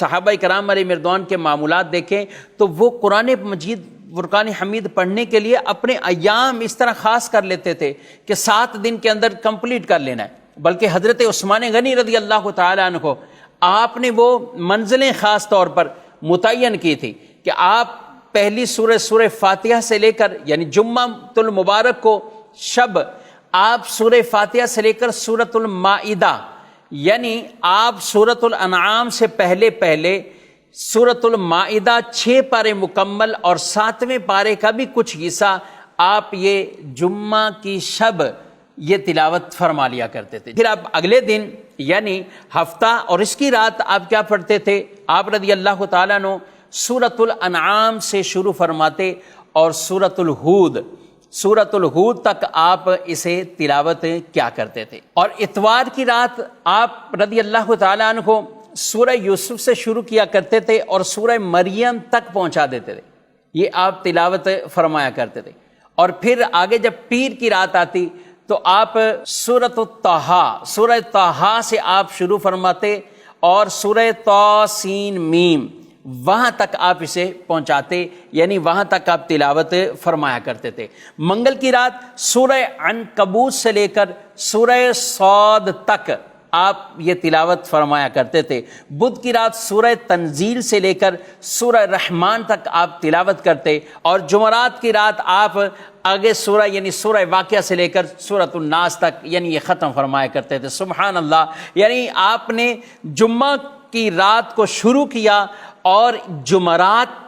صحابہ کرام علیہ مردوان کے معمولات دیکھیں تو وہ قرآن مجید فرقان حمید پڑھنے کے لیے اپنے ایام اس طرح خاص کر لیتے تھے کہ 7 دن کے اندر کمپلیٹ کر لینا ہے، بلکہ حضرت عثمان غنی رضی اللہ تعالیٰ عنہ کو آپ نے وہ منزلیں خاص طور پر متعین کی تھی کہ آپ پہلی سورہ فاتحہ سے لے کر یعنی جمعہ المبارک کو شب آپ سورہ فاتحہ سے لے کر سورۃ المائدہ یعنی آپ سورۃ الانعام سے پہلے سورۃ المائدہ 6 پارے مکمل اور 7ویں پارے کا بھی کچھ حصہ آپ یہ جمعہ کی شب یہ تلاوت فرما لیا کرتے تھے۔ پھر آپ اگلے دن یعنی ہفتہ اور اس کی رات آپ کیا پڑھتے تھے؟ آپ رضی اللہ تعالیٰ عنہ سورۃ الانعام سے شروع فرماتے اور سورۃ الہود تک آپ اسے تلاوت کیا کرتے تھے، اور اتوار کی رات آپ رضی اللہ تعالیٰ عنہ کو سورہ یوسف سے شروع کیا کرتے تھے اور سورہ مریم تک پہنچا دیتے تھے، یہ آپ تلاوت فرمایا کرتے تھے۔ اور پھر آگے جب پیر کی رات آتی تو آپ سورہ طٰہٰ سے آپ شروع فرماتے اور سورہ طاسین میم وہاں تک آپ اسے پہنچاتے، یعنی وہاں تک آپ تلاوت فرمایا کرتے تھے۔ منگل کی رات سورہ عنکبوت سے لے کر سورہ صاد تک آپ یہ تلاوت فرمایا کرتے تھے۔ بدھ کی رات سورہ تنزیل سے لے کر سورہ رحمان تک آپ تلاوت کرتے، اور جمعرات کی رات آپ آگے سورہ یعنی سورہ واقعہ سے لے کر سورۃ الناس تک یعنی یہ ختم فرمایا کرتے تھے۔ سبحان اللہ، یعنی آپ نے جمعہ کی رات کو شروع کیا اور جمعرات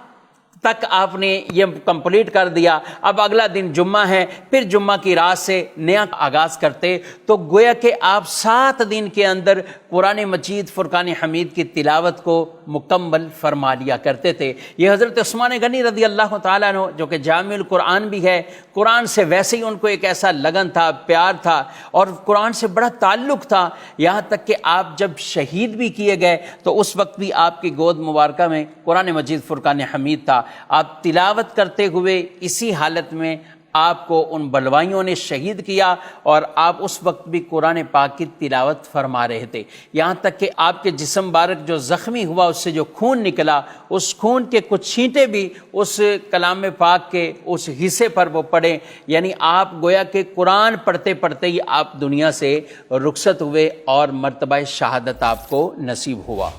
تک آپ نے یہ کمپلیٹ کر دیا۔ اب اگلا دن جمعہ ہے، پھر جمعہ کی رات سے نیا آغاز کرتے، تو گویا کہ آپ 7 دن کے اندر قرآن مجید فرقان حمید کی تلاوت کو مکمل فرما لیا کرتے تھے۔ یہ حضرت عثمان غنی رضی اللہ تعالیٰ عنہ جو کہ جامع القرآن بھی ہے، قرآن سے ویسے ہی ان کو ایک ایسا لگن تھا، پیار تھا اور قرآن سے بڑا تعلق تھا، یہاں تک کہ آپ جب شہید بھی کیے گئے تو اس وقت بھی آپ کی گود مبارکہ میں قرآن مجید فرقان حمید تھا۔ آپ تلاوت کرتے ہوئے اسی حالت میں آپ کو ان بلوائیوں نے شہید کیا اور آپ اس وقت بھی قرآن پاک کی تلاوت فرما رہے تھے، یہاں تک کہ آپ کے جسم مبارک جو زخمی ہوا اس سے جو خون نکلا، اس خون کے کچھ چھینٹے بھی اس کلام پاک کے اس حصے پر وہ پڑے، یعنی آپ گویا کہ قرآن پڑھتے پڑھتے ہی آپ دنیا سے رخصت ہوئے اور مرتبہ شہادت آپ کو نصیب ہوا۔